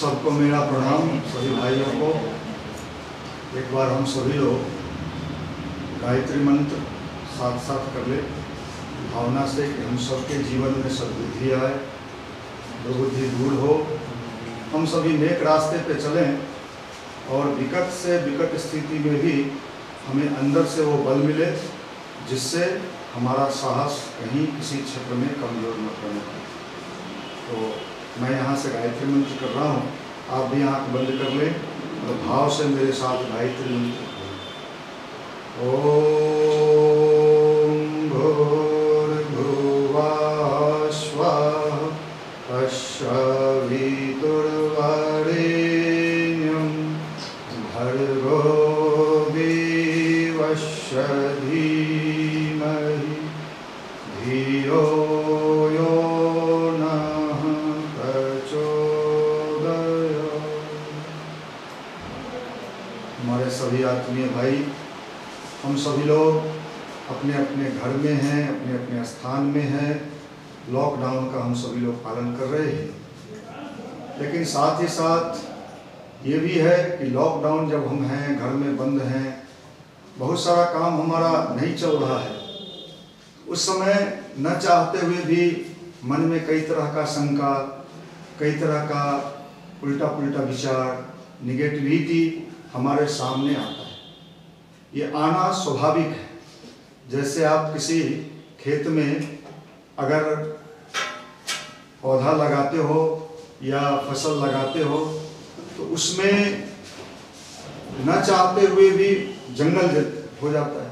सबको मेरा प्रणाम, सभी भाइयों को। एक बार हम सभी लोग गायत्री मंत्र साथ साथ कर ले, भावना से कि हम सबके जीवन में सद्बुद्धि आए, दुर्बुद्धि दूर हो, हम सभी नेक रास्ते पे चलें और विकट से विकट स्थिति में भी हमें अंदर से वो बल मिले जिससे हमारा साहस कहीं किसी क्षेत्र में कमजोर न पड़ने पाए। तो मैं यहाँ से गायत्री मंत्र कर रहा हूँ, आप भी आँख बंद कर लें और भाव से मेरे साथ गायत्री मंत्र करें। ओम भूर्भुवः स्वः तत्सवितुर्वरेण्यं भर्गो देवस्य धीमहि धियो यो नः प्रचोदयात्। हमारे सभी आत्मीय भाई, हम सभी लोग अपने अपने घर में हैं, अपने अपने स्थान में हैं। लॉकडाउन का हम सभी लोग पालन कर रहे हैं, लेकिन साथ ही साथ ये भी है कि लॉकडाउन जब हम हैं, घर में बंद हैं, बहुत सारा काम हमारा नहीं चल रहा है। उस समय न चाहते हुए भी मन में कई तरह का शंका, कई तरह का उल्टा पुल्टा विचार, निगेटिविटी हमारे सामने आता है। ये आना स्वाभाविक है। जैसे आप किसी खेत में अगर पौधा लगाते हो या फसल लगाते हो तो उसमें न चाहते हुए भी जंगल हो जाता है।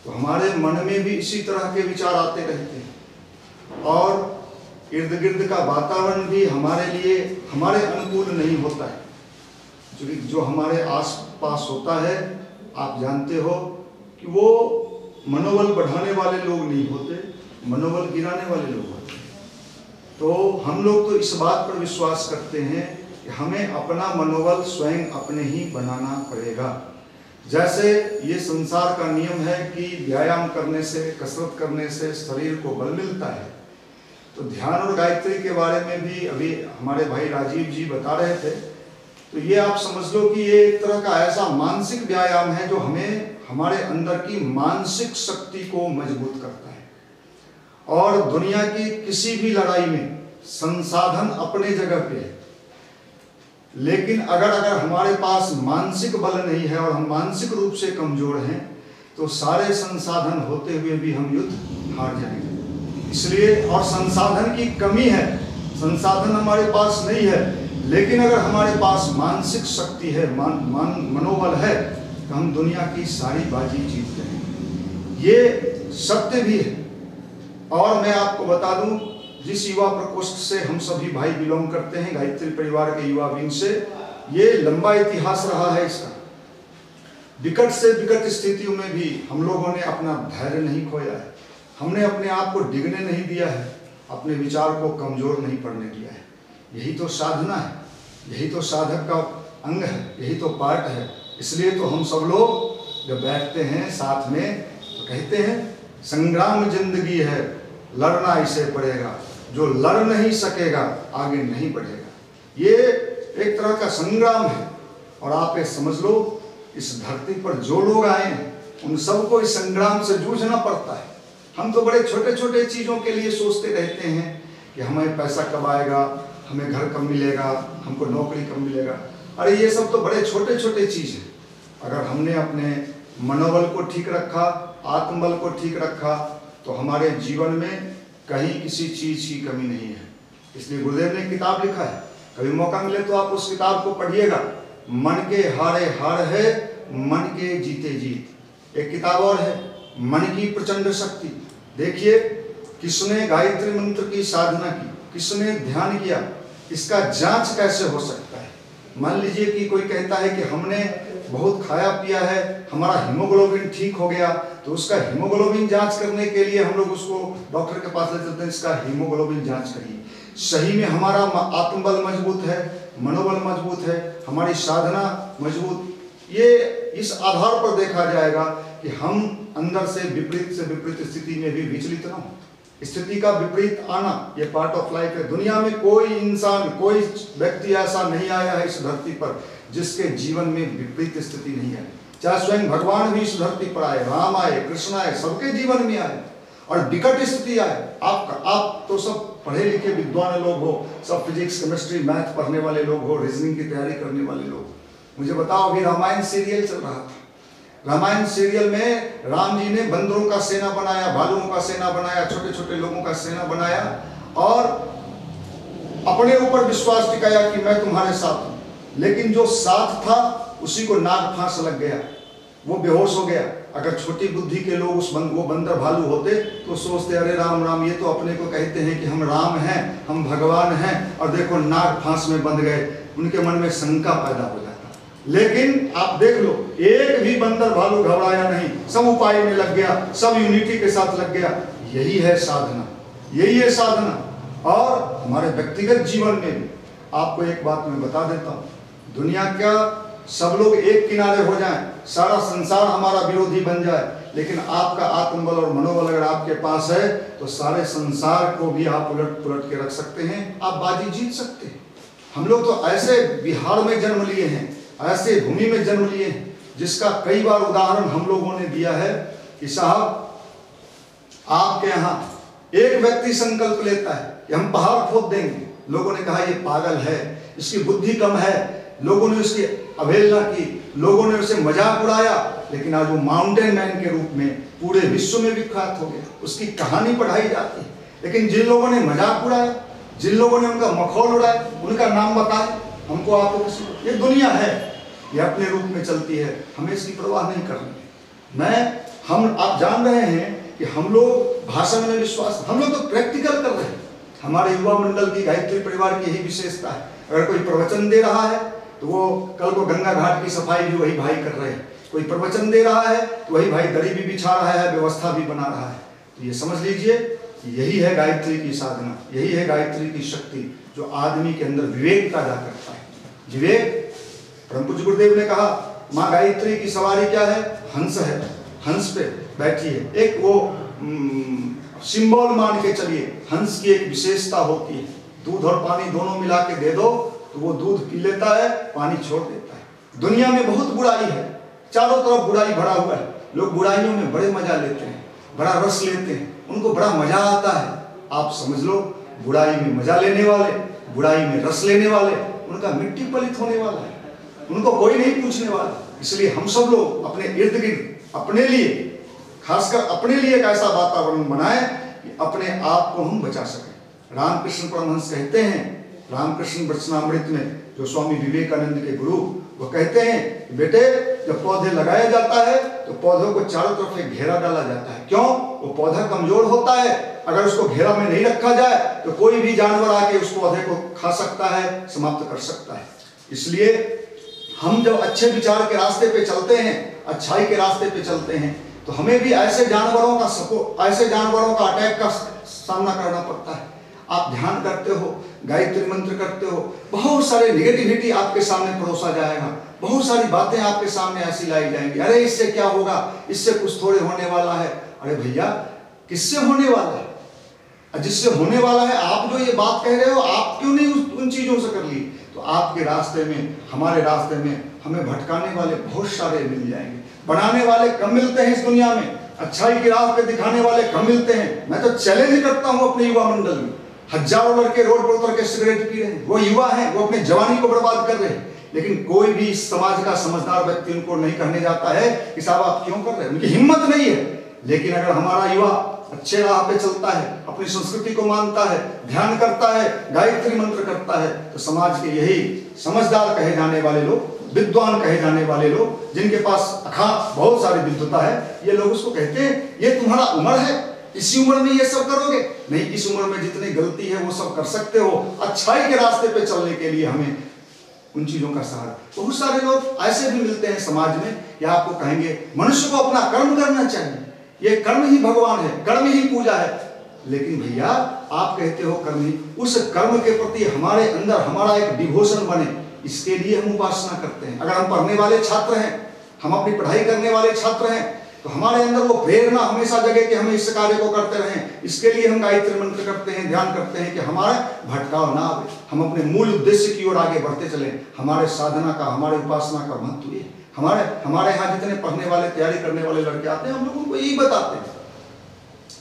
तो हमारे मन में भी इसी तरह के विचार आते रहते हैं और इर्द गिर्द का वातावरण भी हमारे लिए हमारे अनुकूल नहीं होता है। क्योंकि जो हमारे आसपास होता है, आप जानते हो कि वो मनोबल बढ़ाने वाले लोग नहीं होते, मनोबल गिराने वाले लोग होते हैं। तो हम लोग तो इस बात पर विश्वास करते हैं कि हमें अपना मनोबल स्वयं अपने ही बनाना पड़ेगा। जैसे ये संसार का नियम है कि व्यायाम करने से, कसरत करने से शरीर को बल मिलता है, तो ध्यान और गायत्री के बारे में भी अभी हमारे भाई राजीव जी बता रहे थे। तो ये आप समझ लो कि ये एक तरह का ऐसा मानसिक व्यायाम है जो हमें हमारे अंदर की मानसिक शक्ति को मजबूत करता है। और दुनिया की किसी भी लड़ाई में संसाधन अपने जगह पे है, लेकिन अगर हमारे पास मानसिक बल नहीं है और हम मानसिक रूप से कमजोर हैं तो सारे संसाधन होते हुए भी हम युद्ध हार जाएंगे। इसलिए, और संसाधन की कमी है, संसाधन हमारे पास नहीं है, लेकिन अगर हमारे पास मानसिक शक्ति है, मनोबल है, तो हम दुनिया की सारी बाजी जीत जाएंगे। ये सत्य भी है। और मैं आपको बता दूं, जिस युवा प्रकोष्ठ से हम सभी भाई बिलोंग करते हैं, गायत्री परिवार के युवा विंग से, ये लंबा इतिहास रहा है इसका। विकट से विकट स्थितियों में भी हम लोगों ने अपना धैर्य नहीं खोया है, हमने अपने आप को डिगने नहीं दिया है, अपने विचार को कमजोर नहीं पड़ने दिया है। यही तो साधना है, यही तो साधक का अंग है, यही तो पार्ट है। इसलिए तो हम सब लोग जब बैठते हैं साथ में तो कहते हैं, संग्राम जिंदगी है, लड़ना इसे पड़ेगा, जो लड़ नहीं सकेगा आगे नहीं बढ़ेगा। ये एक तरह का संग्राम है। और आप ये समझ लो, इस धरती पर जो लोग आए हैं उन सबको इस संग्राम से जूझना पड़ता है। हम तो बड़े छोटे छोटे चीज़ों के लिए सोचते रहते हैं कि हमें पैसा कब आएगा, हमें घर कब मिलेगा, हमको नौकरी कब मिलेगा। अरे ये सब तो बड़े छोटे छोटे चीज़ हैं। अगर हमने अपने मनोबल को ठीक रखा, आत्मबल को ठीक रखा, तो हमारे जीवन में कहीं किसी चीज़ की कमी नहीं है। इसलिए गुरुदेव ने किताब लिखा है, कभी मौका मिले तो आप उस किताब को पढ़िएगा। मन के हारे हार है, मन के जीते जीत। एक किताब और है, मन की प्रचंड शक्ति। देखिए, किसने गायत्री मंत्र की साधना की, किसने ध्यान किया, इसका जांच कैसे हो सकता है। मान लीजिए कि कोई कहता है कि हमने बहुत खाया पिया है, हमारा हीमोग्लोबिन ठीक हो गया, तो उसका हीमोग्लोबिन जांच करने के लिए हम लोग उसको डॉक्टर के पास ले चलते हैं, इसका हीमोग्लोबिन जांच करिए। सही में हमारा आत्मबल मजबूत है, मनोबल मजबूत है, हमारी साधना मजबूत, ये इस आधार पर देखा जाएगा कि हम अंदर से विपरीत स्थिति में भी विचलित न हो। स्थिति का विपरीत आना ये पार्ट ऑफ लाइफ है। दुनिया में कोई इंसान, कोई व्यक्ति ऐसा नहीं आया है इस धरती पर जिसके जीवन में विपरीत स्थिति नहीं आई। चाहे स्वयं भगवान भी इस धरती पर आए, राम आए, कृष्ण आए, सबके जीवन में आए और विकट स्थिति आए। आप तो सब पढ़े लिखे विद्वान लोग हो, सब फिजिक्स, केमिस्ट्री, मैथ पढ़ने वाले लोग हो, रीजनिंग की तैयारी करने वाले लोग। मुझे बताओ, अभी रामायण सीरियल चल रहा था। रामायण सीरियल में राम जी ने बंदरों का सेना बनाया, भालुओं का सेना बनाया, छोटे छोटे लोगों का सेना बनाया और अपने ऊपर विश्वास टिकाया कि मैं तुम्हारे साथ हूं। लेकिन जो साथ था उसी को नाग फांस लग गया, वो बेहोश हो गया। अगर छोटी बुद्धि के लोग वो बंदर भालू होते तो सोचते अरे राम राम, ये तो अपने को कहते हैं कि हम राम हैं, हम भगवान हैं, और देखो नाग फांस में बंध गए। उनके मन में शंका पैदा हो जाता। लेकिन आप देख लो, एक भी बंदर भालू घबराया नहीं, सब उपाय में लग गया, सब यूनिटी के साथ लग गया। यही है साधना, यही है साधना। और हमारे व्यक्तिगत जीवन में भी आपको एक बात मैं बता देता हूँ, दुनिया का सब लोग एक किनारे हो जाएं, सारा संसार हमारा विरोधी बन जाए, लेकिन आपका आत्मबल और मनोबल अगर आपके पास है तो सारे संसार को भी आप उलट पुलट के रख सकते हैं, आप बाजी जीत सकते हैं। हम लोग तो ऐसे बिहार में जन्म लिए हैं, ऐसे भूमि में जन्म लिए हैं, जिसका कई बार उदाहरण हम लोगों ने दिया है कि साहब आपके यहाँ एक व्यक्ति संकल्प लेता है कि हम पहाड़ खोद देंगे, लोगों ने कहा ये पागल है, इसकी बुद्धि कम है, लोगों ने उसकी अवहेलना की, लोगों ने उसे मजाक उड़ाया, लेकिन आज वो माउंटेन मैन के रूप में पूरे विश्व में विख्यात हो गया, उसकी कहानी पढ़ाई जाती है। लेकिन जिन लोगों ने मजाक उड़ाया, जिन लोगों ने उनका मखौल उड़ाया, उनका नाम बताए हमको, आपको किसी को। ये दुनिया है, ये अपने रूप में चलती है, हमें इसकी परवाह नहीं करनी है। आप जान रहे हैं कि हम लोग भाषण में विश्वास, हम लोग तो प्रैक्टिकल कर रहे हैं। हमारे युवा मंडल की गायत्री परिवार की यही विशेषता है, अगर कोई प्रवचन दे रहा है तो वो कल को गंगा घाट की सफाई भी वही भाई कर रहे हैं, कोई प्रवचन दे रहा है तो वही भाई दरी भी बिछा रहा है, व्यवस्था भी बना रहा है। तो ये समझ लीजिए कि यही है गायत्री की साधना, यही है गायत्री की शक्ति, जो आदमी के अंदर विवेक पैदा करता है। विवेक, परम पूज्य गुरुदेव ने कहा माँ गायत्री की सवारी क्या है, हंस है, हंस पे बैठी है। एक वो सिंबल मान के चलिए, हंस की एक विशेषता होती है, दूध और पानी दोनों मिला के दे दो तो वो दूध पी लेता है, पानी छोड़ देता है। दुनिया में बहुत बुराई है, चारों तरफ बुराई भरा हुआ है, लोग बुराइयों में बड़े मजा लेते हैं, बड़ा रस लेते हैं, उनको बड़ा मजा आता है। आप समझ लो, बुराई में मजा लेने वाले, बुराई में रस लेने वाले, उनका मिट्टी पलित होने वाला है, उनको कोई नहीं पूछने वाला। इसलिए हम सब लोग अपने इर्द गिर्द, अपने लिए, खासकर अपने लिए एक ऐसा वातावरण बनाए कि अपने आप को हम बचा सकें। रामकृष्ण परमहंस कहते हैं, रामकृष्ण वचनामृत में, जो स्वामी विवेकानंद के गुरु, वो कहते हैं कि बेटे जब पौधे लगाया जाता है तो पौधों को चारों तरफ एक घेरा डाला जाता है। क्यों? वो पौधा कमजोर होता है, अगर उसको घेरा में नहीं रखा जाए तो कोई भी जानवर आके उस पौधे को खा सकता है, समाप्त कर सकता है। इसलिए हम जब अच्छे विचार के रास्ते पे चलते हैं, अच्छाई के रास्ते पे चलते हैं, तो हमें भी ऐसे जानवरों का अटैक का सामना करना पड़ता है। आप ध्यान करते हो, गायत्री मंत्र करते हो, बहुत सारे नेगेटिविटी आपके सामने परोसा जाएगा, बहुत सारी बातें आपके सामने ऐसी लाई जाएंगी, अरे इससे क्या होगा, इससे कुछ थोड़े होने वाला है। अरे भैया, किससे होने वाला है? जिससे होने वाला है, आप जो ये बात कह रहे हो, आप क्यों नहीं उन चीजों से कर ली? तो आपके रास्ते में, हमारे रास्ते में हमें भटकाने वाले बहुत सारे मिल जाएंगे। बनाने वाले कम मिलते हैं इस दुनिया में, अच्छाई की राह पे दिखाने वाले कम मिलते हैं। मैं तो चैलेंज करता हूँ अपने युवा मंडल में, हजारों लड़के रोड पर उतर के सिगरेट पी रहे हैं, वो युवा हैं, वो अपने जवानी को बर्बाद कर रहे हैं, लेकिन कोई भी इस समाज का समझदार व्यक्ति उनको नहीं कहने जाता है कि साहब आप क्यों कर रहे हैं, उनकी हिम्मत नहीं है। लेकिन अगर हमारा युवा अच्छे राह पे चलता है, अपनी संस्कृति को मानता है, ध्यान करता है, गायत्री मंत्र करता है, तो समाज के यही समझदार कहे जाने वाले लोग, विद्वान कहे जाने वाले लोग, जिनके पास बहुत सारी विद्वता है, ये लोग उसको कहते हैं ये तुम्हारा उम्र है, इसी उम्र में ये सब करोगे? नहीं, इस उम्र में जितनी गलती है वो सब कर सकते हो। अच्छाई के रास्ते पे चलने के लिए हमें उन चीजों का सहारा। बहुत सारे लोग ऐसे भी मिलते हैं समाज में, या आपको कहेंगे मनुष्य को अपना कर्म करना चाहिए, ये कर्म ही भगवान है, कर्म ही पूजा है। लेकिन भैया आप कहते हो कर्म ही, उस कर्म के प्रति हमारे अंदर हमारा एक डिवोशन बने, इसके लिए हम उपासना करते हैं। अगर हम पढ़ने वाले छात्र हैं, हम अपनी पढ़ाई करने वाले छात्र हैं, तो हमारे अंदर वो प्रेरणा हमेशा जगे कि हमें इस कार्य को करते रहें। इसके लिए हम गायत्री मंत्र करते हैं, ध्यान करते हैं कि हमारा भटकाव ना आवे, हम अपने मूल उद्देश्य की ओर आगे बढ़ते चले। हमारे साधना का, हमारे उपासना का महत्व ये। हमारे यहाँ जितने पढ़ने वाले, तैयारी करने वाले लड़के आते हैं, हम लोग उनको यही बताते हैं।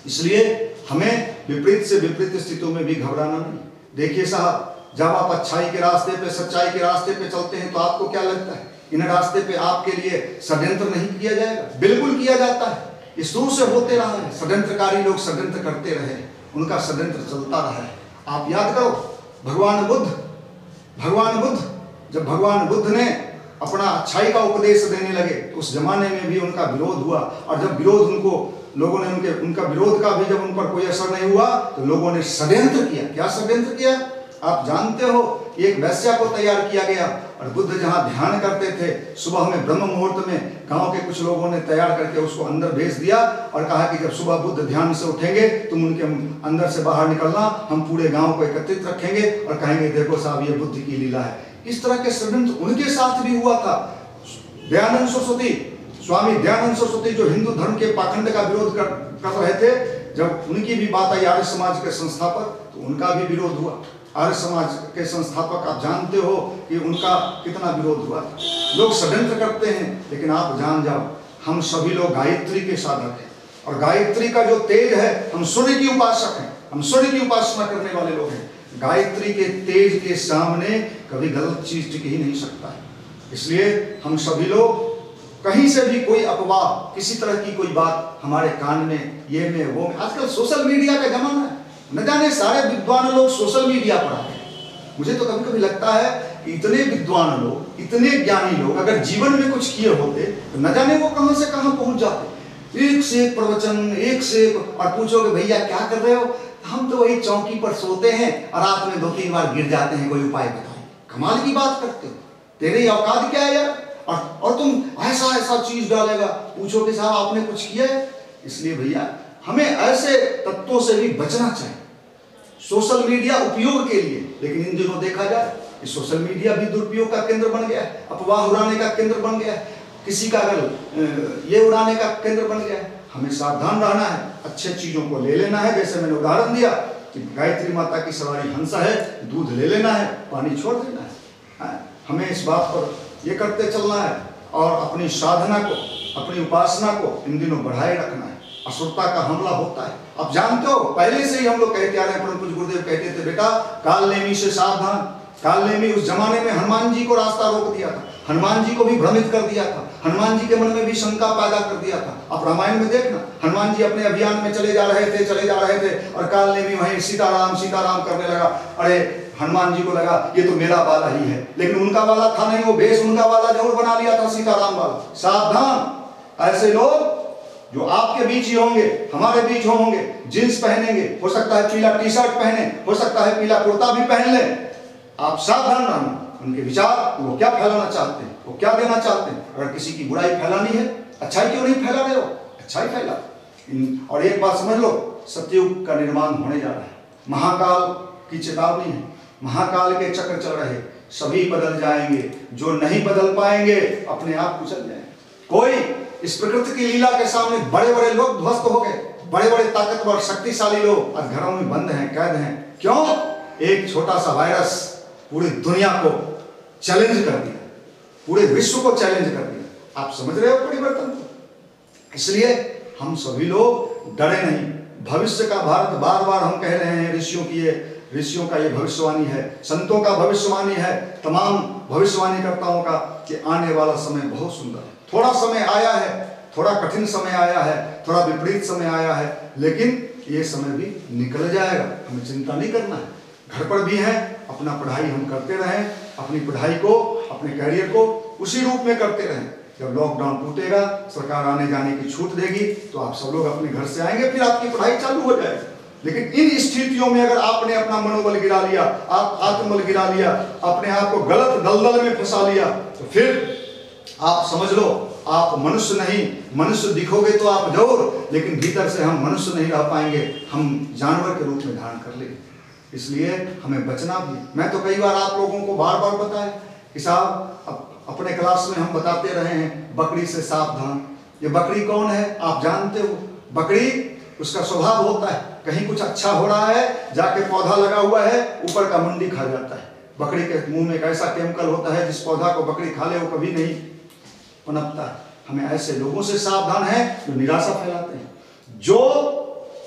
इसलिए हमें विपरीत से विपरीत स्थितियों में भी घबराना नहीं। देखिए साहब, जब आप अच्छाई के रास्ते पे, सच्चाई के रास्ते पे चलते हैं तो आपको क्या लगता है, इन रास्ते पे आपके लिए षड्यंत्र नहीं किया जाएगा? बिल्कुल किया जाता है। इस दूर से होते रहा है, षड्यंत्रकारी लोग षड्यंत्र करते रहे, उनका षड्यंत्र चलता रहा है। आप याद करो, भगवान बुद्ध, जब भगवान बुद्ध ने अपना अच्छाई का उपदेश देने लगे तो उस जमाने में भी उनका विरोध हुआ। और जब विरोध लोगों ने उनका विरोध का भी जब उन पर कोई असर नहीं हुआ तो लोगों ने षड्यंत्र किया। क्या षड्यंत्र किया? आप जानते हो, एक वैश्या को तैयार किया गया और बुद्ध जहां ध्यान करते थे, सुबह में ब्रह्म मुहूर्त में गांव के कुछ लोगों ने तैयार करके उसको अंदर भेज दिया और कहा कि जब सुबह बुद्ध ध्यान से उठेंगे तुम उनके अंदर से बाहर निकलना, हम पूरे गांव को एकत्रित रखेंगे और कहेंगे देखो साहब ये बुद्ध की लीला है। इस तरह के षड्यंत्र उनके साथ भी हुआ था। दयानंद सरस्वती, स्वामी दयानंद सरस्वती जो हिंदू धर्म के पाखंड का विरोध कर रहे थे, जब उनकी भी बात आई आर्य समाज के संस्थापक, तो उनका भी विरोध हुआ। आर्य समाज के संस्थापक आप जानते हो कि उनका कितना विरोध हुआ। लोग षड्यंत्र करते हैं, लेकिन आप जान जाओ हम सभी लोग गायत्री के साधक हैं और गायत्री का जो तेज है, हम सूर्य की उपासक हैं, हम सूर्य की उपासना करने वाले लोग हैं। गायत्री के तेज के सामने कभी गलत चीज टिक ही नहीं सकता है। इसलिए हम सभी लोग कहीं से भी कोई अफवाह, किसी तरह की कोई बात हमारे कान में, ये में वो में, आजकल सोशल मीडिया का जमाना है, न जाने सारे विद्वान लोग सोशल मीडिया पर आते हैं। मुझे तो कभी कभी लगता है कि इतने विद्वान लोग, इतने ज्ञानी लोग अगर जीवन में कुछ किए होते तो न जाने वो कहां से कहां पहुंच जाते। एक से एक प्रवचन, एक से एक, और पूछोगे भैया क्या कर रहे हो? हम तो वही चौकी पर सोते हैं और रात में 2-3 बार गिर जाते हैं, कोई उपाय बताओ। कमाल की बात करते हो, तेरी औकात क्या है यार? और तुम ऐसा चीज डालेगा, पूछो कि साहब आपने कुछ किया है? इसलिए भैया हमें ऐसे तत्वों से भी बचना चाहिए सोशल मीडिया उपयोग के लिए। लेकिन इन दिनों देखा जाए कि सोशल मीडिया भी दुरुपयोग का केंद्र बन गया है, अफवाह उड़ाने का केंद्र बन गया है, किसी का अगर ये उड़ाने का केंद्र बन गया है। हमें सावधान रहना है, अच्छे चीजों को ले लेना है। जैसे मैंने उदाहरण दिया कि गायत्री माता की सवारी हंसा है, दूध ले लेना है, पानी छोड़ देना है। हमें इस बात पर ये करते चलना है और अपनी साधना को, अपनी उपासना को इन दिनों बढ़ाए रखना है। असुरता का हमला होता है, आप जानते हो, पहले से ही हम लोग कहते आ रहे हैं। परम पूज्य गुरुदेव कहते थे बेटा काल नेमी से सावधान। काल नेमी उस जमाने में हनुमान जी को रास्ता रोक दिया था, हनुमान जी को भी भ्रमित कर दिया था, हनुमान जी के मन में भी शंका पैदा कर दिया था। आप रामायण में देखना, हनुमान जी अपने अभियान में चले जा रहे थे और काल नेमी वहीं सीताराम करने लगा। अरे हनुमान जी को लगा ये तो मेरा वाला ही है, लेकिन उनका वाला था नहीं, वो भेष उनका वाला जरूर बना लिया था, सीताराम वाला। सावधान, ऐसे लोग जो आपके बीच ही होंगे, हमारे बीच होंगे, जींस पहनेंगे, हो सकता है पीला टी शर्ट पहने, हो सकता है पीला कुर्ता भी पहन ले। आप सावधान रहना, उनके विचार, वो क्या फैलाना चाहते हैं, वो क्या देना चाहते हैं। अगर किसी की बुराई फैलानी है, अच्छाई क्यों नहीं फैला रहे हो? अच्छाई फैला। और एक बात समझ लो, सतयुग का निर्माण होने जा रहा है, महाकाल की चेतावनी है, महाकाल के चक्र चल रहे, सभी बदल जाएंगे, जो नहीं बदल पाएंगे अपने आप कुचल जाएंगे। कोई इस प्रकृति की लीला के सामने बड़े बड़े लोग ध्वस्त हो गए, बड़े बड़े ताकतवर शक्तिशाली लोग आज घरों में बंद हैं, कैद हैं। क्यों? एक छोटा सा वायरस पूरी दुनिया को चैलेंज कर दिया, पूरे विश्व को चैलेंज कर दिया। आप समझ रहे हो परिवर्तन को? इसलिए हम सभी लोग डरे नहीं। भविष्य का भारत, बार बार हम कह रहे हैं, ऋषियों का ये भविष्यवाणी है, संतों का भविष्यवाणी है, तमाम भविष्यवाणी कर्ताओं का, कि आने वाला समय बहुत सुंदर है। थोड़ा समय आया है, थोड़ा कठिन समय आया है, थोड़ा विपरीत समय आया है, लेकिन ये समय भी निकल जाएगा। हमें चिंता नहीं करना है। घर पर भी हैं, अपना पढ़ाई हम करते रहें, अपनी पढ़ाई को, अपने कैरियर को उसी रूप में करते रहें। जब लॉकडाउन टूटेगा, सरकार आने जाने की छूट देगी, तो आप सब लोग अपने घर से आएंगे, फिर आपकी पढ़ाई चालू हो जाएगी। लेकिन इन स्थितियों में अगर आपने अपना मनोबल गिरा लिया, आप आत्मबल गिरा लिया, अपने आप को गलत दलदल में फंसा लिया, तो फिर आप समझ लो आप मनुष्य नहीं, मनुष्य दिखोगे तो आप जरूर, लेकिन भीतर से हम मनुष्य नहीं रह पाएंगे, हम जानवर के रूप में धारण कर लेंगे। इसलिए हमें बचना भी। मैं तो कई बार आप लोगों को बार बताया कि साहब अपने क्लास में हम बताते रहे हैं, बकरी से सावधान, ये बकरी कौन है आप जानते हो। बकरी, उसका स्वभाव होता है, कहीं कुछ अच्छा हो रहा है, जाके पौधा लगा हुआ है, ऊपर का मुंडी खा जाता है। बकरी के मुंह में एक ऐसा केमिकल होता है जिस पौधा को बकरी खा ले वो कभी नहीं पनपता है। हमें ऐसे लोगों से सावधान है जो निराशा फैलाते हैं, जो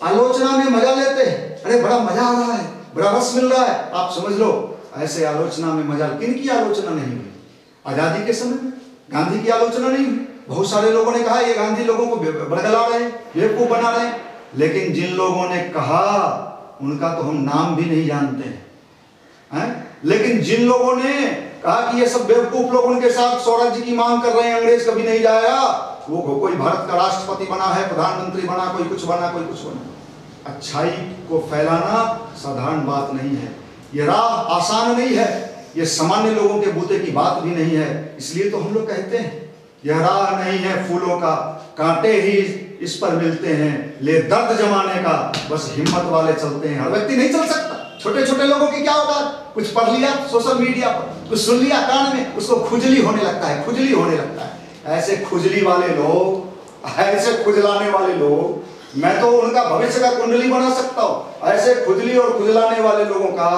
आलोचना में मजा लेते हैं। अरे बड़ा मजा आ रहा है, बड़ा रस मिल रहा है, आप समझ लो ऐसे आलोचना में मजा। किन की आलोचना नहीं हुई? आजादी के समय में गांधी की आलोचना नहीं हुई। बहुत सारे लोगों ने कहा ये गांधी लोगों को बरगला रहे हैं, बेवकूफ बना रहे हैं। लेकिन जिन लोगों ने कहा उनका तो हम नाम भी नहीं जानते हैं। लेकिन जिन लोगों ने कहा कि ये सब बेवकूफ लोग उनके साथ स्वराज्य की मांग कर रहे हैं, अंग्रेज कभी नहीं जाएगा, वो कोई भारत का राष्ट्रपति बना है, प्रधानमंत्री बना, कोई कुछ बना, कोई कुछ बना। अच्छाई को फैलाना साधारण बात नहीं है, ये राह आसान नहीं है, ये सामान्य लोगों के बूते की बात भी नहीं है। इसलिए तो हम लोग कहते हैं यह राह नहीं है फूलों का, कांटे ही इस पर मिलते हैं, ले दर्द जमाने का, बस हिम्मत वाले चलते हैं। हर व्यक्ति नहीं चल सकता। छोटे छोटे लोगों की क्या होगा, कुछ पढ़ लिया सोशल मीडिया पर, कुछ सुन लिया कान में, उसको खुजली होने लगता है, खुजली होने लगता है। ऐसे खुजली वाले लोग, ऐसे खुजलाने वाले लोग, मैं तो उनका भविष्य का कुंडली बना सकता हूँ। ऐसे खुजली और खुजलाने वाले लोगों का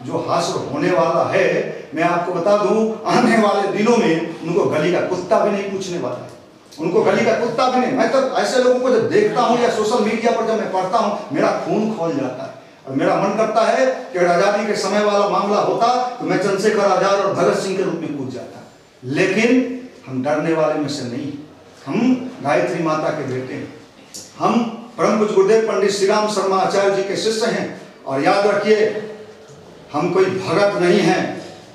जो हासिल होने वाला है, मैं आपको बता दूं, आने वाले दिनों में उनको गली का कुत्ता भी नहीं पूछने वाला है, उनको गली का कुत्ता भी नहीं। मैं तो ऐसे लोगों को जब देखता हूं या सोशल मीडिया पर जब मैं पढ़ता हूं, मेरा खून खौल जाता है और मेरा मन करता है कि अगर आजादी के समय वाला मामला होता तो मैं चंद्रशेखर आजाद और भगत सिंह के रूप में कूद जाता। लेकिन हम डरने वाले में से नहीं, हम गायत्री माता के बेटे हैं, हम परम पूज्य गुरुदेव पंडित श्री राम शर्मा आचार्य जी के शिष्य हैं। और याद रखिए, हम कोई भगत नहीं हैं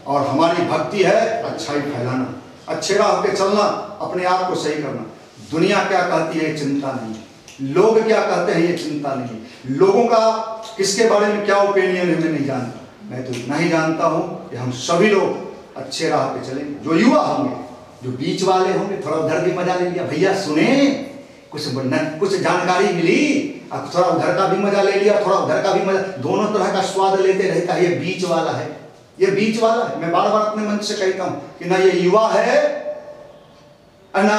और हमारी भक्ति है अच्छाई फैलाना, अच्छे राह पे चलना, अपने आप को सही करना। दुनिया क्या कहती है चिंता नहीं है, लोग क्या कहते हैं ये चिंता नहीं है, लोगों का किसके बारे में क्या ओपिनियन है मैं नहीं जानता। मैं तो इतना ही जानता हूं कि हम सभी लोग अच्छे राह पे चलेंगे। जो युवा होंगे, जो बीच वाले होंगे, थोड़ा उधर भी मजा ले लिया, भैया सुने, कुछ जानकारी मिली, अब थोड़ा उधर का भी मजा ले लिया, थोड़ा उधर का भी मजा, दोनों तरह का स्वाद लेते रहता है। ये बीच वाला है, ये बीच वाला है। मैं बार बार अपने मन से कहता हूं कि ना ये युवा है ना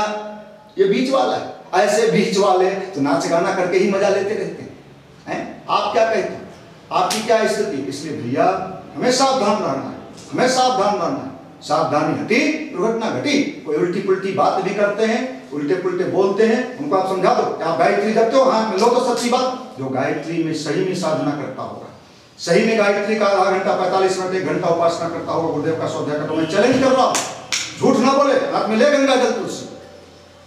ये बीच वाला है। ऐसे बीच वाले तो नाच गाना करके ही मजा लेते रहते हैं। आप क्या कहते हैं, आपकी क्या स्थिति? इसलिए भैया हमें सावधान रहना है, हमें सावधान रहना है। सावधानी हटी दुर्घटना घटी। कोई उल्टी पुल्टी बात भी करते हैं, उल्टे पुल्टे बोलते हैं, उनको आप समझा दो कि आप गायत्री जपते हो, हाँ लो तो सच्ची बात। जो गायत्री में सही में साधना करता होगा, सही में गायत्री का आधा घंटा 45 मिनट 1 घंटा उपासना करता होगा, गुरुदेव का स्वाध्याय करता, मैं चैलेंज कर रहा हूँ, झूठ ना बोले, हाथ में ले गंगा जल तुलसी,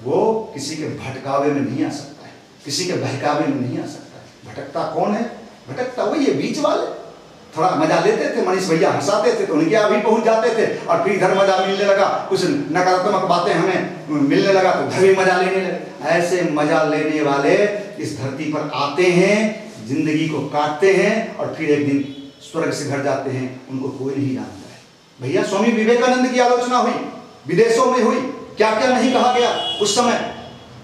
वो किसी के भटकावे में नहीं आ सकता है, किसी के बहकावे में नहीं आ सकता है। भटकता कौन है? भटकता वही है बीच वाले। थोड़ा मजा लेते थे, मनीष भैया हंसाते थे तो उनके यहाँ भी पहुंच जाते थे, और फिर इधर मजा मिलने लगा, कुछ नकारात्मक बातें हमें मिलने लगा तो उधर भी मजा लेने लगे। ऐसे मजा लेने वाले इस धरती पर आते हैं, जिंदगी को काटते हैं और फिर एक दिन स्वर्ग से घर जाते हैं, उनको कोई नहीं जानता है। भैया स्वामी विवेकानंद की आलोचना हुई, विदेशों में हुई, क्या क्या नहीं कहा गया उस समय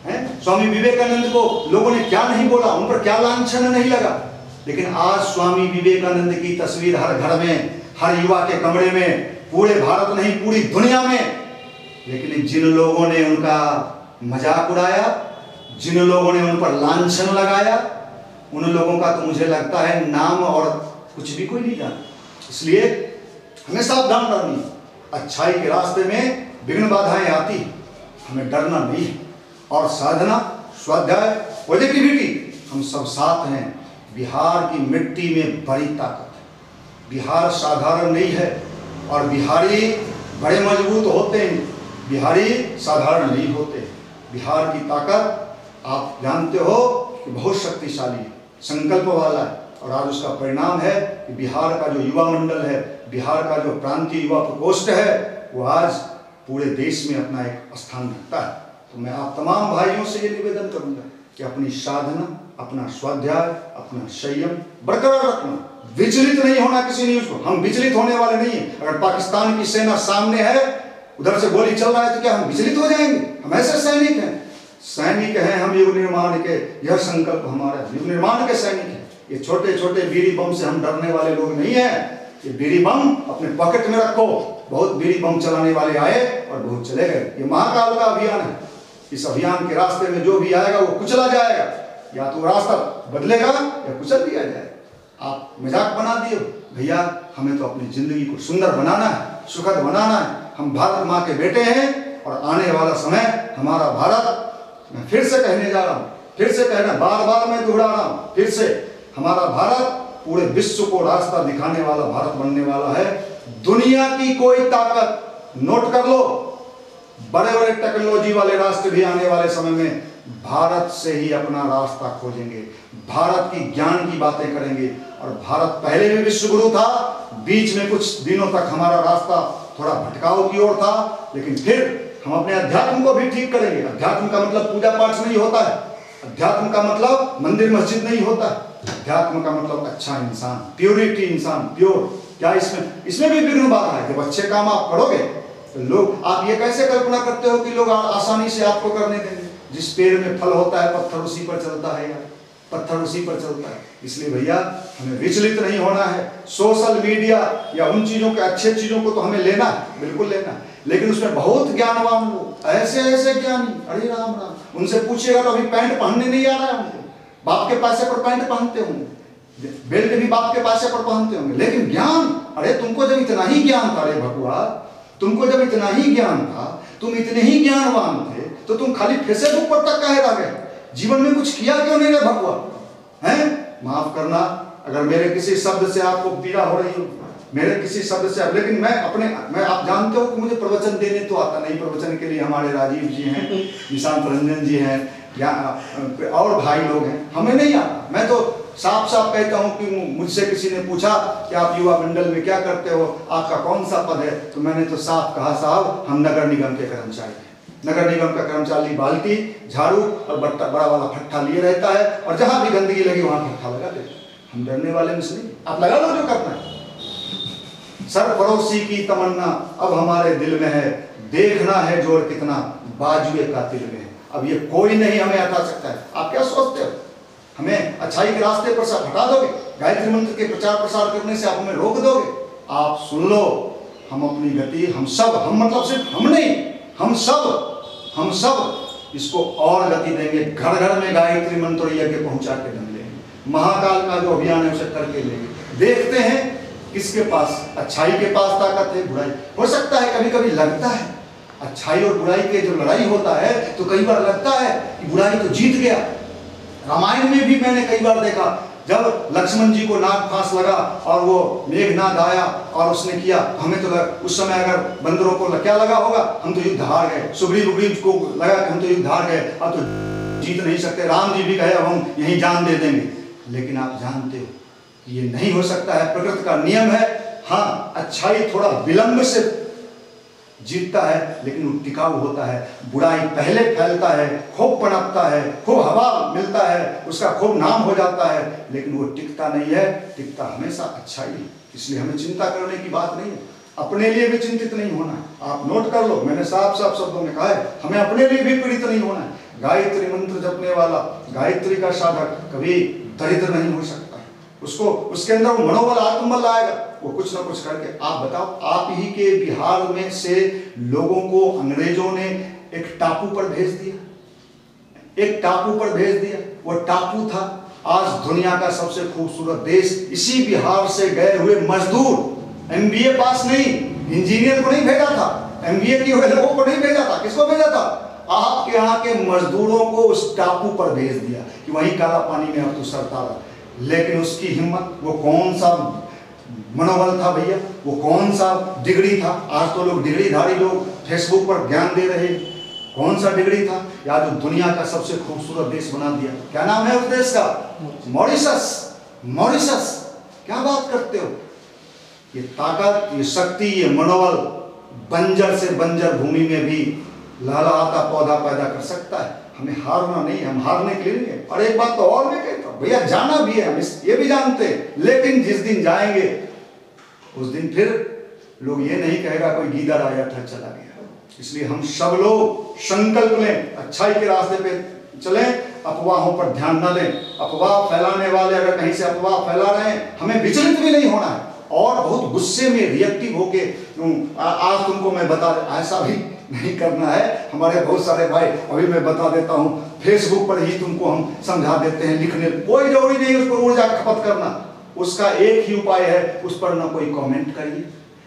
है? स्वामी विवेकानंद को लोगों ने क्या नहीं बोला, उन पर क्या लांछन नहीं लगा। लेकिन आज स्वामी विवेकानंद की तस्वीर हर घर में, हर युवा के कमरे में, पूरे भारत नहीं पूरी दुनिया में। लेकिन जिन लोगों ने उनका मजाक उड़ाया, जिन लोगों ने उन पर लांछन लगाया, उन लोगों का तो मुझे लगता है नाम और कुछ भी कोई नहीं जाना। इसलिए हमें सावधान रहनी, अच्छाई के रास्ते में विघ्न बाधाएं आती, हमें डरना नहीं है। और साधना, स्वाध्याय, पॉजिटिविटी, हम सब साथ हैं। बिहार की मिट्टी में बड़ी ताकत है, बिहार साधारण नहीं है, और बिहारी बड़े मजबूत होते हैं, बिहारी साधारण नहीं होते। बिहार की ताकत आप जानते हो कि बहुत शक्तिशाली है, संकल्प वाला है, और आज उसका परिणाम है कि बिहार का जो युवा मंडल है, बिहार का जो प्रांतीय युवा प्रकोष्ठ है, वो आज पूरे देश में अपना एक स्थान रखता है। तो मैं आप तमाम भाइयों से ये निवेदन करूंगा कि अपनी साधना, अपना स्वाध्याय, अपना संयम बरकरार रखना, विचलित नहीं होना किसी न्यूज को। हम विचलित होने वाले नहीं हैं। अगर पाकिस्तान की सेना सामने है, उधर से गोली चल रहा है, तो क्या हम विचलित हो जाएंगे? हम ऐसे सैनिक हैं, सैनिक हैं हम युग निर्माण के, यह संकल्प हमारा युग निर्माण के सैनिक हैं। ये छोटे छोटे बीड़ी बम से हम डरने वाले लोग नहीं हैं। ये बीड़ी बम अपने पॉकेट में रखो। बहुत बीड़ी बम चलाने वाले आए और बहुत चले गए। ये महाकाल का अभियान है, इस अभियान के रास्ते में जो भी आएगा वो कुचला जाएगा, या तो रास्ता बदलेगा या कुचल दिया जाएगा। आप मजाक बना दिए भैया, हमें तो अपनी जिंदगी को सुंदर बनाना है, सुखद बनाना है। हम भारत माँ के बेटे हैं और आने वाला समय हमारा भारत, मैं फिर से कहने जा रहा हूँ, फिर से कहना, बार बार मैं दोहरा रहा हूँ, फिर से हमारा भारत पूरे विश्व को रास्ता दिखाने वाला भारत बनने वाला है। दुनिया की कोई ताकत, नोट कर लो, बड़े बड़े टेक्नोलॉजी वाले राष्ट्र भी आने वाले समय में भारत से ही अपना रास्ता खोजेंगे, भारत की ज्ञान की बातें करेंगे। और भारत पहले भी विश्व गुरु था, बीच में कुछ दिनों तक हमारा रास्ता थोड़ा भटकाव की ओर था, लेकिन फिर हम अपने अध्यात्म को भी ठीक करेंगे। अध्यात्म का मतलब पूजा पाठ नहीं होता है, अध्यात्म का मतलब मंदिर मस्जिद नहीं होता है, अध्यात्म का मतलब अच्छा इंसान, प्योरिटी इंसान, प्योर। क्या इसमें भी विघ्न बाधा है। जब अच्छे काम आप करोगे तो लोग, आप ये कैसे कल्पना करते हो कि लोग आसानी से आपको करने देंगे? जिस पेड़ में फल होता है पत्थर उसी पर चलता है यार, पत्थर उसी पर चलता है। इसलिए भैया हमें विचलित नहीं होना है। सोशल मीडिया या उन चीजों के, अच्छे चीजों को तो हमें लेना है, बिल्कुल लेना है, लेकिन उसमें बहुत ज्ञानवान लोग, ऐसे ऐसे ज्ञानी, अरे राम राम, उनसे पूछिएगा तो अभी पैंट पहनने नहीं आ रहा है उनको, बाप के पैसे पर पैंट पहनते होंगे, बेल्ट भी बाप के पैसे पर पहनते होंगे, लेकिन ज्ञान, अरे तुमको जब इतना ही ज्ञान था, अरे भगवा, तुमको जब इतना ही ज्ञान था, तुम इतने ही ज्ञानवान थे, तो तुम खाली फेसबुक पर तक काहे रह गए? जीवन में कुछ किया क्यों नहीं रे भगवा? हैं? माफ करना अगर मेरे किसी शब्द से आपको पीड़ा हो रही हो, मेरे किसी शब्द से, लेकिन मैं आप जानते हो कि मुझे प्रवचन देने तो आता नहीं। प्रवचन के लिए हमारे राजीव जी हैं, निशांत रंजन जी हैं, या और भाई लोग हैं, हमें नहीं आता। मैं तो साफ साफ कहता हूँ कि मुझसे किसी ने पूछा कि आप युवा मंडल में क्या करते हो, आपका कौन सा पद है, तो मैंने तो साफ कहा, साहब हम नगर निगम के कर्मचारी हैं। नगर निगम का कर्मचारी बाल्टी, झाड़ू और बड़ा वाला फट्टा लिए रहता है, और जहां भी गंदगी लगी वहां फट्टा लगा देता है। हम डरने वाले में से नहीं, आप लगा लो जो करना है। सरफरोशी की तमन्ना अब हमारे दिल में है, देखना है जोर कितना बाजुए कातिल में है। अब ये कोई नहीं हमें हटा सकता है। आप क्या सोचते हो, हमें अच्छाई के रास्ते पर से हटा दोगे? गायत्री मंत्र के प्रचार प्रसार करने से आप हमें रोक दोगे? आप सुन लो, हम अपनी गति, हम सब, हम मतलब सिर्फ हम नहीं, हम सब इसको और गति देंगे। घर घर में गायत्री मंत्र यज्ञ पहुंचा के ढंग लेंगे। महाकाल का जो अभियान है उसे करके लेंगे। देखते हैं किसके पास, अच्छाई के पास ताकत है, बुराई। हो सकता है कभी कभी लगता है अच्छाई और बुराई के जो लड़ाई होता है तो कई बार लगता है कि बुराई तो जीत गया। रामायण में भी मैंने कई बार देखा, जब लक्ष्मण जी को नाग फांस लगा और वो मेघनाद आया और उसने किया, हमें तो उस समय अगर बंदरों को क्या लगा होगा, हम तो युद्ध हार गए। सुग्रीव को लगा कि हम तो युद्ध हार गए, अब तो जीत नहीं सकते। राम जी भी कहे अब हम यहीं जान दे देंगे। लेकिन आप जानते हो ये नहीं हो सकता है, प्रकृति का नियम है। हाँ, अच्छाई थोड़ा विलंब से जीतता है, लेकिन वो टिकाऊ होता है। बुराई पहले फैलता है, खूब पनपता है, खूब हवा मिलता है, उसका खूब नाम हो जाता है, लेकिन वो टिकता नहीं है। टिकता हमेशा अच्छाई है। इसलिए हमें चिंता करने की बात नहीं है, अपने लिए भी चिंतित नहीं होना है। आप नोट कर लो, मैंने साफ साफ शब्दों में कहा है, हमें अपने लिए भी पीड़ित नहीं होना है। गायत्री मंत्र जपने वाला, गायत्री का साधक कभी दरिद्र नहीं हो सकता। उसको, उसके अंदर वो मनोबल, आत्मबल आएगा, वो कुछ ना कुछ करके। आप बताओ, आप ही के बिहार में से लोगों को अंग्रेजों ने एक टापू पर भेज दिया, एक टापू पर भेज दिया। वो टापू था आज दुनिया का सबसे खूबसूरत देश। इसी बिहार से गए हुए मजदूर, एमबीए पास नहीं, इंजीनियर को नहीं भेजा था, एमबीए किए हुए लोगों को नहीं भेजा था। किसको भेजा था? आपके यहाँ के मजदूरों को उस टापू पर भेज दिया कि वहीं काला पानी में अब तो सरता रहा। लेकिन उसकी हिम्मत, वो कौन सा मनोबल था भैया, वो कौन सा डिग्री था? आज तो लोग डिग्रीधारी लोग फेसबुक पर ज्ञान दे रहे, कौन सा डिग्री था? या जो दुनिया का सबसे खूबसूरत देश बना दिया। क्या नाम है उस देश का? मॉरिशस। मॉरिशस, क्या बात करते हो? ये ताकत, ये शक्ति, ये मनोबल बंजर से बंजर भूमि में भी लहलहाता पौधा पैदा कर सकता है। हमें हारना नहीं, हम हारने के लिए नहीं है। और एक बात तो और मैं कहता हूँ भैया, जाना भी है, हम ये भी जानते हैं, लेकिन जिस दिन जाएंगे उस दिन फिर लोग ये नहीं कहेगा कोई गीदड़ आया था चला गया। इसलिए हम सब लोग संकल्प लें, अच्छाई के रास्ते पे चलें, अफवाहों पर ध्यान न दें। अफवाह फैलाने वाले अगर कहीं से अफवाह फैला रहे हैं, हमें विचलित भी नहीं होना है और बहुत गुस्से में रिएक्टिव होके आज तुमको मैं बता, ऐसा भी नहीं करना है। हमारे बहुत सारे भाई, अभी मैं बता देता हूँ, फेसबुक पर ही तुमको हम समझा देते हैं लिखने, कोई जरूरी नहीं उस पर ऊर्जा खपत करना। उसका एक ही उपाय है, उस पर ना कोई कमेंट करिए,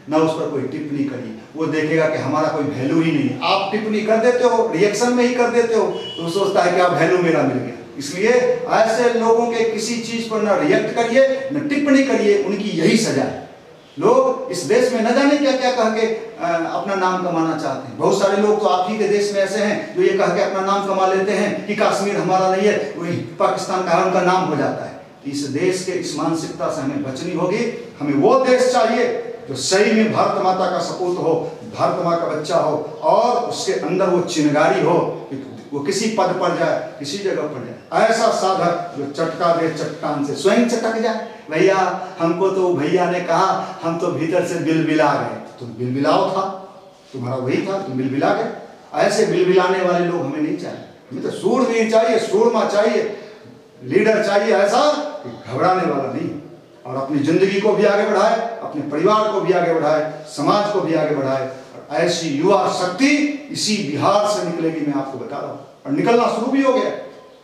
ना उस पर कोई टिप्पणी करिए। वो देखेगा कि हमारा कोई वैल्यू ही नहीं है। आप टिप्पणी कर देते हो, रिएक्शन में ही कर देते हो, तो सोचता है कि आप वैल्यू मेरा मिल गया। इसलिए ऐसे लोगों के किसी चीज पर ना रिएक्ट करिए, न टिप्पणी करिए, उनकी यही सजा है। लोग इस देश में न जाने क्या क्या कह के अपना नाम कमाना चाहते हैं। बहुत सारे लोग तो आप ही के देश में ऐसे हैं जो ये कह के अपना नाम कमा लेते हैं कि कश्मीर हमारा नहीं है, वही पाकिस्तान का है, उनका नाम हो जाता है। इस देश के इस मानसिकता से हमें बचनी होगी। हमें वो देश चाहिए जो सही में भारत माता का सपूत हो, भारत माँ का बच्चा हो, और उसके अंदर वो चिनगारी हो, वो किसी पद पर जाए, किसी जगह पर जाए। ऐसा साधक जो चटका दे चट्टान से, स्वयं चटक जाए। भैया हमको तो भैया ने कहा, हम तो भीतर से बिलबिला गए। तुम बिलबिलाओ था, तुम्हारा वही था, तुम बिलबिला गए। ऐसे बिलबिलाने वाले लोग हमें नहीं चाहिए। हमें तो सूरवीर चाहिए, सूरमा चाहिए, लीडर चाहिए ऐसा कि घबराने वाला नहीं, और अपनी जिंदगी को भी आगे बढ़ाए, अपने परिवार को भी आगे बढ़ाए, समाज को भी आगे बढ़ाए। और ऐसी युवा शक्ति इसी बिहार से निकलेगी, मैं आपको बता रहा हूँ, और निकलना शुरू भी हो गया।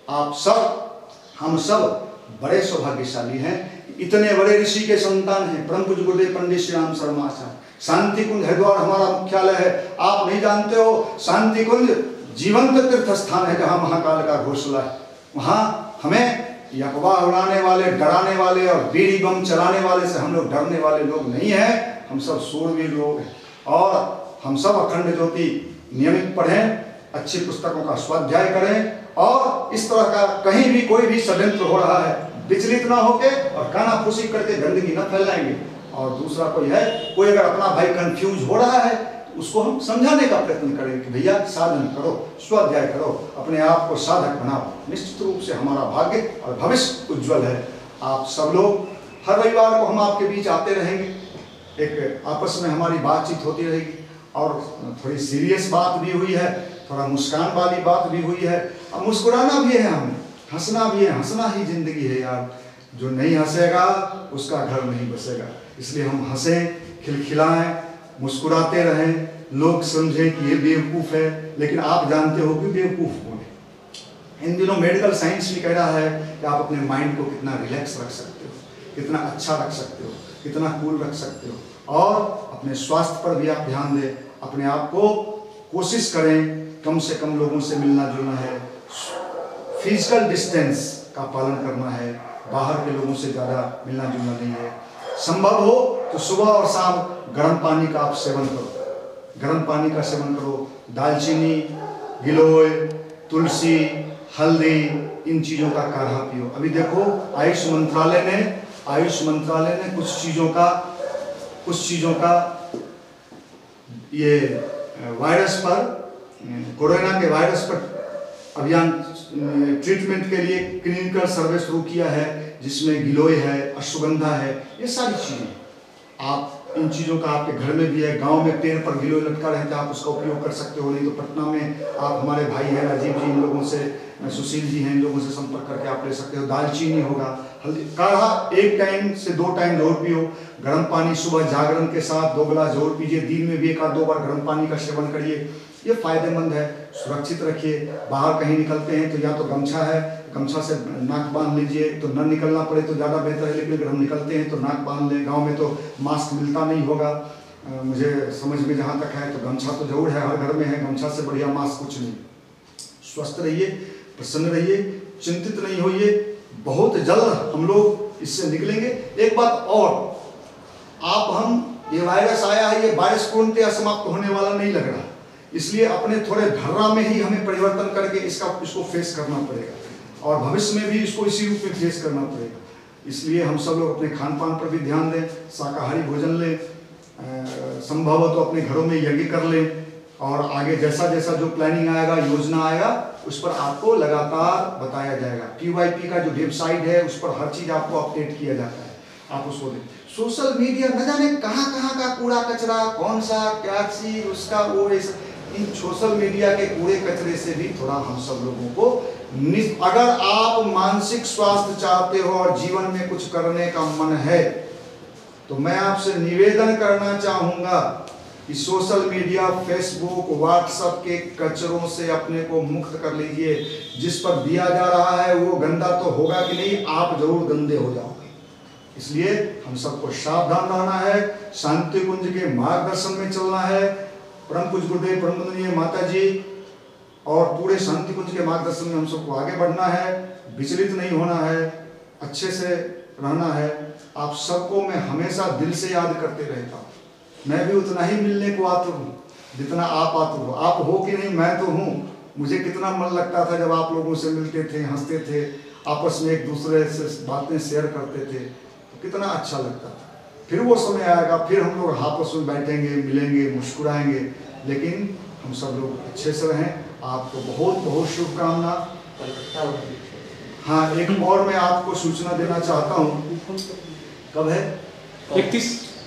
आप सब, हम सब बड़े सौभाग्यशाली हैं, इतने बड़े ऋषि के संतान हैं। परम पूज्य गुरुदेव पंडित श्री राम शर्मा आचार्य। शांति कुंज हरिद्वार हमारा मुख्यालय है। आप नहीं जानते हो, शांति कुंज जीवंत तीर्थ स्थान है जहाँ महाकाल का घोषला है। वहाँ हमें अफवाह उड़ाने वाले, डराने वाले और बीड़ी बम चलाने वाले से हम लोग डरने वाले लोग नहीं हैं। हम सब सूरवीर लोग हैं, और हम सब अखंड ज्योति नियमित पढ़ें, अच्छी पुस्तकों का स्वाध्याय करें, और इस तरह का कहीं भी कोई भी षड्यंत्र हो रहा है विचलित ना होके और कानाफूसी करके गंदगी न फैलाएंगे। और दूसरा कोई है, कोई अगर अपना भाई कंफ्यूज हो रहा है, उसको हम समझाने का प्रयत्न करें कि भैया साधन करो, स्वाध्याय करो, अपने आप को साधक बनाओ। निश्चित रूप से हमारा भाग्य और भविष्य उज्जवल है। आप सब लोग, हर रविवार को हम आपके बीच आते रहेंगे, एक आपस में हमारी बातचीत होती रहेगी, और थोड़ी सीरियस बात भी हुई है, थोड़ा मुस्कान वाली बात भी हुई है, और मुस्कुराना भी है, हमें हंसना भी है। हंसना ही जिंदगी है यार। जो नहीं हंसेगा उसका घर नहीं बसेगा। इसलिए हम हंसें, खिलखिलाएं, मुस्कुराते रहें। लोग समझें कि ये बेवकूफ़ है, लेकिन आप जानते हो कि बेवकूफ़ कौन है। इन दिनों मेडिकल साइंस भी कह रहा है कि आप अपने माइंड को कितना रिलैक्स रख सकते हो, कितना अच्छा रख सकते हो, कितना कूल रख सकते हो, और अपने स्वास्थ्य पर भी आप ध्यान दें। अपने आप को कोशिश करें, कम से कम लोगों से मिलना जुलना है, फिजिकल डिस्टेंस का पालन करना है, बाहर के लोगों से ज़्यादा मिलना जुलना नहीं है। संभव हो तो सुबह और शाम गर्म पानी का आप सेवन करो, गर्म पानी का सेवन करो। दालचीनी, गिलोय, तुलसी, हल्दी, इन चीज़ों का काढ़ा पियो। अभी देखो आयुष मंत्रालय ने कुछ चीज़ों का ये वायरस पर, कोरोना के वायरस पर अभियान, ट्रीटमेंट के लिए क्लिनिकल सर्वे शुरू किया है, जिसमें गिलोय है, अश्वगंधा है, ये सारी चीज़ें। आप इन चीज़ों का आपके घर में भी है, गांव में पेड़ पर गिलोय लटका रहता है, आप उसका उपयोग कर सकते हो। नहीं तो पटना में आप, हमारे भाई हैं राजीव जी, इन लोगों से, सुशील जी हैं, इन लोगों से संपर्क करके आप ले सकते हो। दालचीनी होगा, हल्दी काढ़ा 1 टाइम से 2 टाइम जरूर पियो। गर्म पानी सुबह जागरण के साथ 2 गिलास जरूर पीजिए। दिन में भी 1 आध 2 बार गर्म पानी का सेवन करिए। ये फायदेमंद है। सुरक्षित रखिए। बाहर कहीं निकलते हैं तो या तो गमछा है, गमछा से नाक बांध लीजिए, तो न निकलना पड़े तो ज़्यादा बेहतर है। लेकिन अगर हम निकलते हैं तो नाक बांध लें। गाँव में तो मास्क मिलता नहीं होगा, मुझे समझ में जहाँ तक है, तो गमछा तो जरूर है, हर घर में है। गमछा से बढ़िया मास्क कुछ नहीं। स्वस्थ रहिए, प्रसन्न रहिए, चिंतित नहीं होइए। बहुत जल्द हम लोग इससे निकलेंगे। एक बात और, ये वायरस आया है, ये वायरस पूर्णतः समाप्त होने वाला नहीं लग रहा, इसलिए अपने थोड़े धर्रा में ही हमें परिवर्तन करके इसको फेस करना पड़ेगा, और भविष्य में भी इसको इसी रूप में फेस करना पड़ेगा। इसलिए हम सब लोग अपने खान पान पर भी ध्यान दें, शाकाहारी भोजन लें, संभव हो तो अपने घरों में यज्ञ कर लें, और आगे जैसा जैसा जो प्लानिंग आएगा, योजना आएगा, उस पर आपको लगातार बताया जाएगा। PYP का जो वेबसाइट है उस पर हर चीज़ आपको अपडेट किया जाता है, आप उसको दें। सोशल मीडिया न जाने कहाँ का कूड़ा कचरा, कौन सा क्या चीज, उसका वो, इन सोशल मीडिया के कूड़े कचरे से भी थोड़ा हम सब लोगों को, अगर आप मानसिक स्वास्थ्य चाहते हो और जीवन में कुछ करने का मन है, तो मैं आपसे निवेदन करना चाहूँगा, कि सोशल मीडिया, फेसबुक, व्हाट्सएप के कचरों से अपने को मुक्त कर लीजिए। जिस पर दिया जा रहा है वो गंदा तो होगा कि नहीं, आप जरूर गंदे हो जाओगे। इसलिए हम सबको सावधान रहना है, शांति कुंज के मार्गदर्शन में चलना है। परम पूज्य गुरुदेव परमपूजनीय माता जी और पूरे शांति कुंज के मार्गदर्शन में हम सबको आगे बढ़ना है, विचलित नहीं होना है, अच्छे से रहना है। आप सबको मैं हमेशा दिल से याद करते रहता हूँ। मैं भी उतना ही मिलने को आतुर हूँ जितना आप आतुर हो। आप हो कि नहीं, मैं तो हूँ। मुझे कितना मन लगता था जब आप लोगों से मिलते थे, हंसते थे, आपस में एक दूसरे से बातें शेयर करते थे, तो कितना अच्छा लगता था। फिर वो समय आएगा, फिर हम लोग आपस में बैठेंगे, मिलेंगे, मुस्कुराएंगे, लेकिन हम सब लोग अच्छे से रहें। आपको बहुत बहुत शुभकामना। हाँ, एक और मैं आपको सूचना देना चाहता हूँ। कब है?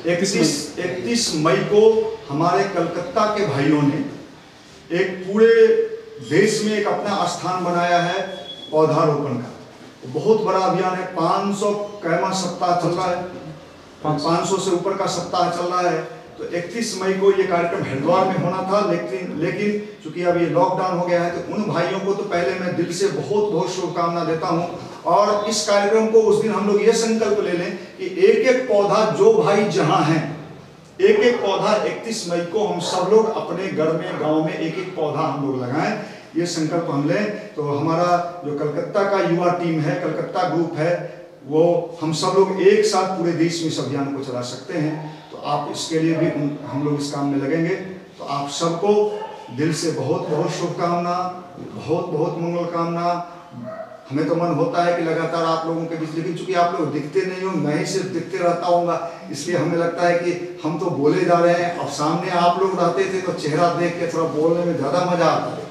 31 मई को हमारे कलकत्ता के भाइयों ने एक पूरे देश में एक अपना स्थान बनाया है पौधारोपण का। बहुत बड़ा अभियान है। 500 कैमा सप्ताह चल रहा है, 500 से ऊपर का सप्ताह चल रहा है। तो 31 मई को ये कार्यक्रम हरिद्वार में होना था, लेकिन चूंकि अब ये लॉकडाउन हो गया है, तो उन भाइयों को तो पहले मैं दिल से बहुत बहुत शुभकामना देता हूँ। और इस कार्यक्रम को उस दिन हम लोग ये संकल्प ले लें कि एक एक पौधा जो भाई जहाँ हैं, एक एक पौधा 31 मई को हम सब लोग अपने घर में, गांव में एक एक पौधा हम लोग लगाएं। ये संकल्प हम लें तो हमारा जो कलकत्ता का युवा टीम है, कलकत्ता ग्रुप है, वो हम सब लोग एक साथ पूरे देश में इस अभियान को चला सकते हैं। तो आप इसके लिए भी हम लोग इस काम में लगेंगे। तो आप सबको दिल से बहुत बहुत शुभकामना, बहुत बहुत मंगल कामना। हमें तो मन होता है कि लगातार आप लोगों के बीच, लेकिन चूंकि आप लोग दिखते नहीं हो, मैं ही सिर्फ दिखते रहता हूँगा, इसलिए हमें लगता है कि हम तो बोले जा रहे हैं। अब सामने आप लोग रहते थे तो चेहरा देख के थोड़ा बोलने में ज़्यादा मजा आता है।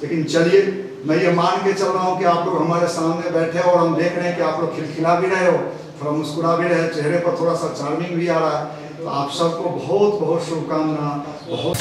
लेकिन चलिए, मैं ये मान के चल रहा हूँ कि आप लोग हमारे सामने बैठे हो और हम देख रहे हैं कि आप लोग खिलखिला भी रहे हो, थोड़ा मुस्कुरा भी रहे, चेहरे पर थोड़ा सा चार्मिंग भी आ रहा है। तो आप सबको बहुत बहुत शुभकामना। बहुत